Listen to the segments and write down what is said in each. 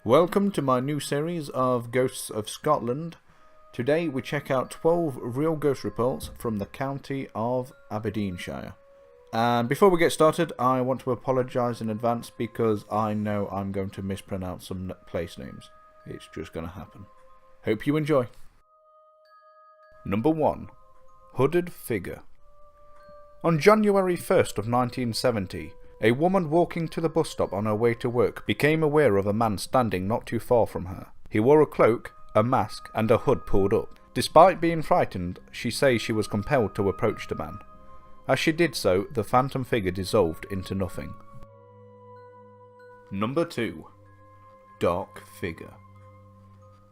Welcome to my new series of Ghosts of Scotland. Today we check out 12 real ghost reports from the county of Aberdeenshire. And before we get started, I want to apologise in advance because I know I'm going to mispronounce some place names. It's just going to happen. Hope you enjoy. Number 1. Hooded Figure. On January 1st of 1970, a woman walking to the bus stop on her way to work became aware of a man standing not too far from her. He wore a cloak, a mask, and a hood pulled up. Despite being frightened, she says she was compelled to approach the man. As she did so, the phantom figure dissolved into nothing. Number 2. Dark Figure.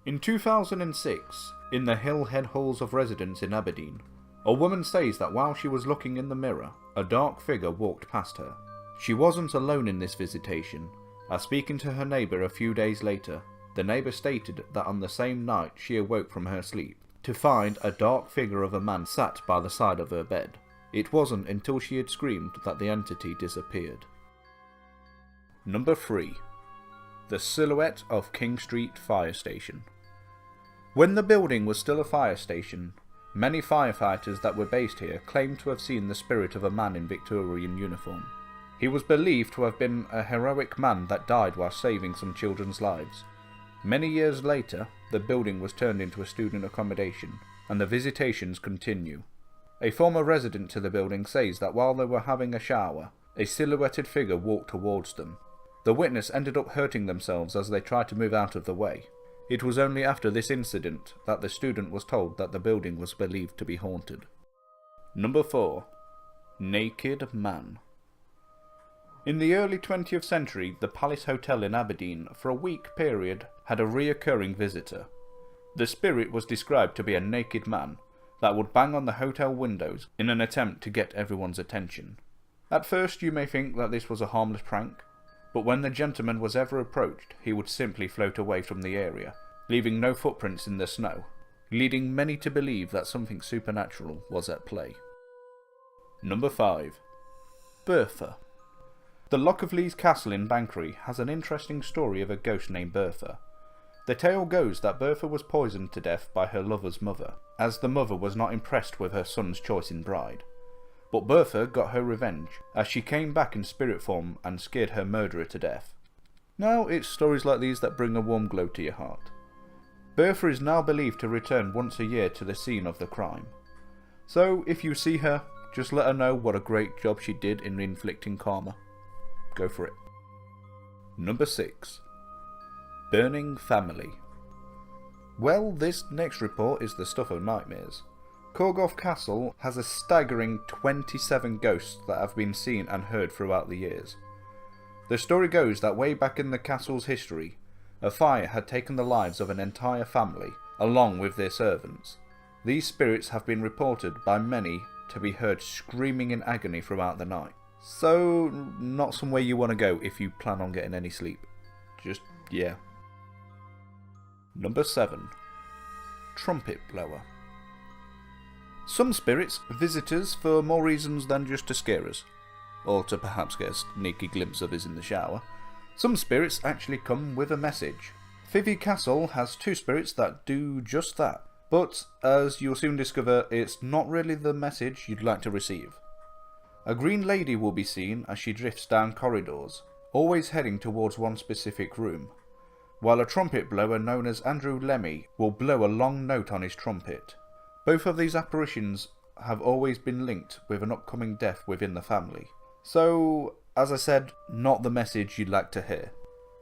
In 2006, in the Hillhead Halls of Residence in Aberdeen, a woman says that while she was looking in the mirror, a dark figure walked past her. She wasn't alone in this visitation, as speaking to her neighbour a few days later, the neighbour stated that on the same night she awoke from her sleep to find a dark figure of a man sat by the side of her bed. It wasn't until she had screamed that the entity disappeared. Number 3. The Silhouette of King Street Fire Station. When the building was still a fire station, many firefighters that were based here claimed to have seen the spirit of a man in Victorian uniform. He was believed to have been a heroic man that died while saving some children's lives. Many years later, the building was turned into a student accommodation, and the visitations continue. A former resident to the building says that while they were having a shower, a silhouetted figure walked towards them. The witness ended up hurting themselves as they tried to move out of the way. It was only after this incident that the student was told that the building was believed to be haunted. Number 4. Naked Man. In the early 20th century, the Palace Hotel in Aberdeen, for a week period, had a reoccurring visitor. The spirit was described to be a naked man that would bang on the hotel windows in an attempt to get everyone's attention. At first you may think that this was a harmless prank, but when the gentleman was ever approached, he would simply float away from the area, leaving no footprints in the snow, leading many to believe that something supernatural was at play. Number 5. Bertha. The Loch of Lees Castle in Banchory has an interesting story of a ghost named Bertha. The tale goes that Bertha was poisoned to death by her lover's mother, as the mother was not impressed with her son's choice in bride. But Bertha got her revenge, as she came back in spirit form and scared her murderer to death. Now it's stories like these that bring a warm glow to your heart. Bertha is now believed to return once a year to the scene of the crime. So if you see her, just let her know what a great job she did in inflicting karma. Go for it. Number 6. Burning Family. Well, this next report is the stuff of nightmares. Corgoff Castle has a staggering 27 ghosts that have been seen and heard throughout the years. The story goes that way back in the castle's history, a fire had taken the lives of an entire family, along with their servants. These spirits have been reported by many to be heard screaming in agony throughout the night. So, not somewhere you want to go if you plan on getting any sleep. Just, yeah. Number 7. Trumpet Blower. Some spirits visit us for more reasons than just to scare us, or to perhaps get a sneaky glimpse of us in the shower. Some spirits actually come with a message. Fivy Castle has 2 spirits that do just that, but as you'll soon discover, it's not really the message you'd like to receive. A green lady will be seen as she drifts down corridors, always heading towards one specific room, while a trumpet blower known as Andrew Lemmy will blow a long note on his trumpet. Both of these apparitions have always been linked with an upcoming death within the family. So, as I said, not the message you'd like to hear.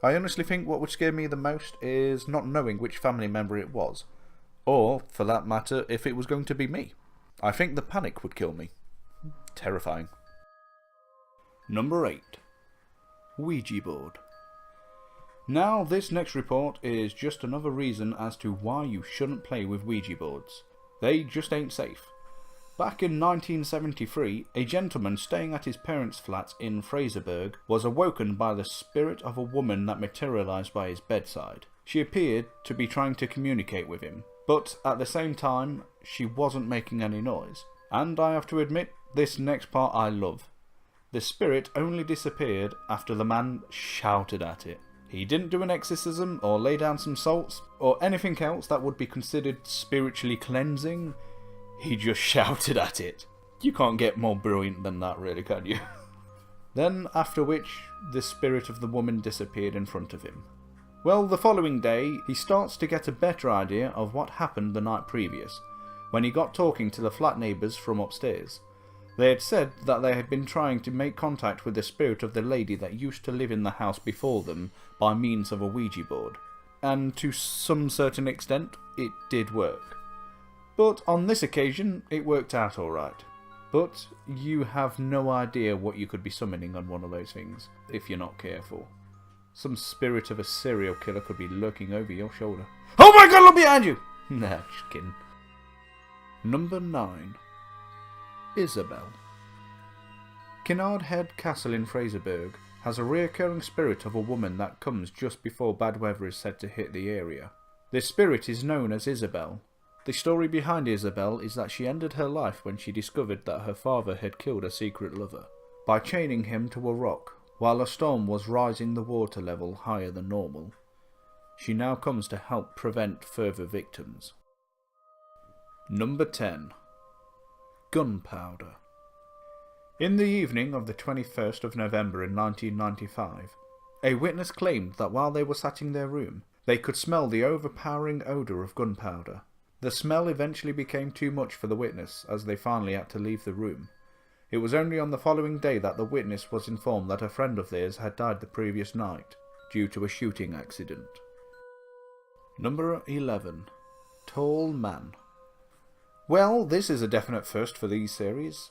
I honestly think what would scare me the most is not knowing which family member it was, or, for that matter, if it was going to be me. I think the panic would kill me. Terrifying. Number 8. Ouija board. Now this next report is just another reason as to why you shouldn't play with Ouija boards. They just ain't safe. Back in 1973, a gentleman staying at his parents' flat in Fraserburgh was awoken by the spirit of a woman that materialised by his bedside. She appeared to be trying to communicate with him, but at the same time, she wasn't making any noise. And I have to admit, this next part I love. The spirit only disappeared after the man shouted at it. He didn't do an exorcism or lay down some salts or anything else that would be considered spiritually cleansing. He just shouted at it. You can't get more brilliant than that, really, can you? Then, after which, the spirit of the woman disappeared in front of him. Well, the following day, he starts to get a better idea of what happened the night previous, when he got talking to the flat neighbours from upstairs. They had said that they had been trying to make contact with the spirit of the lady that used to live in the house before them by means of a Ouija board. And to some certain extent, it did work. But on this occasion, it worked out alright. But you have no idea what you could be summoning on one of those things, if you're not careful. Some spirit of a serial killer could be lurking over your shoulder. Oh my god, look behind you! Nah, just kidding. Number 9. Isobel. Kinnaird Head Castle in Fraserburgh has a recurring spirit of a woman that comes just before bad weather is said to hit the area. This spirit is known as Isobel. The story behind Isobel is that she ended her life when she discovered that her father had killed a secret lover by chaining him to a rock while a storm was rising the water level higher than normal. She now comes to help prevent further victims. Number 10. Gunpowder. In the evening of the 21st of November in 1995, a witness claimed that while they were sat in their room, they could smell the overpowering odour of gunpowder. The smell eventually became too much for the witness, as they finally had to leave the room. It was only on the following day that the witness was informed that a friend of theirs had died the previous night, due to a shooting accident. Number 11. Tall Man. Well, this is a definite first for these series.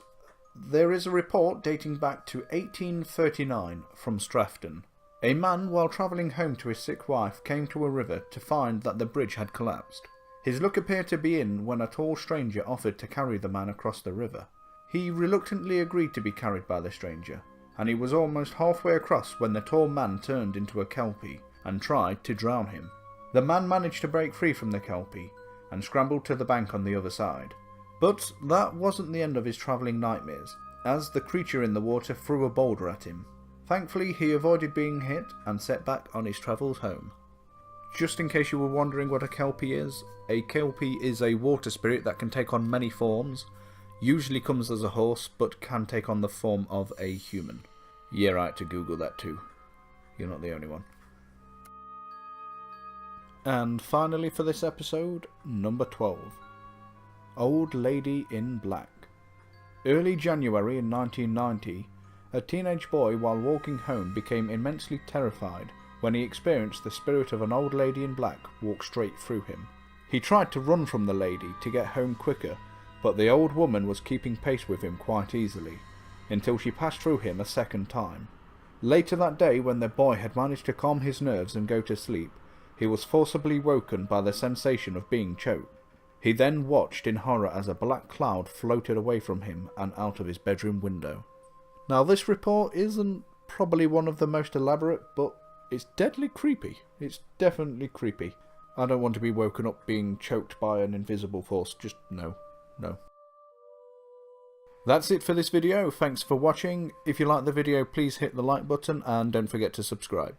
There is a report dating back to 1839 from Strafton. A man, while travelling home to his sick wife, came to a river to find that the bridge had collapsed. His luck appeared to be in when a tall stranger offered to carry the man across the river. He reluctantly agreed to be carried by the stranger, and he was almost halfway across when the tall man turned into a kelpie and tried to drown him. The man managed to break free from the kelpie and scrambled to the bank on the other side. But that wasn't the end of his travelling nightmares, as the creature in the water threw a boulder at him. Thankfully, he avoided being hit and set back on his travels home. Just in case you were wondering what a kelpie is a water spirit that can take on many forms, usually comes as a horse, but can take on the form of a human. Yeah, right, to Google that too. You're not the only one. And finally for this episode, number 12. Old Lady in Black. Early January in 1990, a teenage boy while walking home became immensely terrified when he experienced the spirit of an old lady in black walk straight through him. He tried to run from the lady to get home quicker, but the old woman was keeping pace with him quite easily, until she passed through him a second time. Later that day, when the boy had managed to calm his nerves and go to sleep, he was forcibly woken by the sensation of being choked. He then watched in horror as a black cloud floated away from him and out of his bedroom window. Now this report isn't probably one of the most elaborate, but it's deadly creepy. It's definitely creepy. I don't want to be woken up being choked by an invisible force. Just no. That's it for this video. Thanks for watching. If you like the video, please hit the like button and don't forget to subscribe.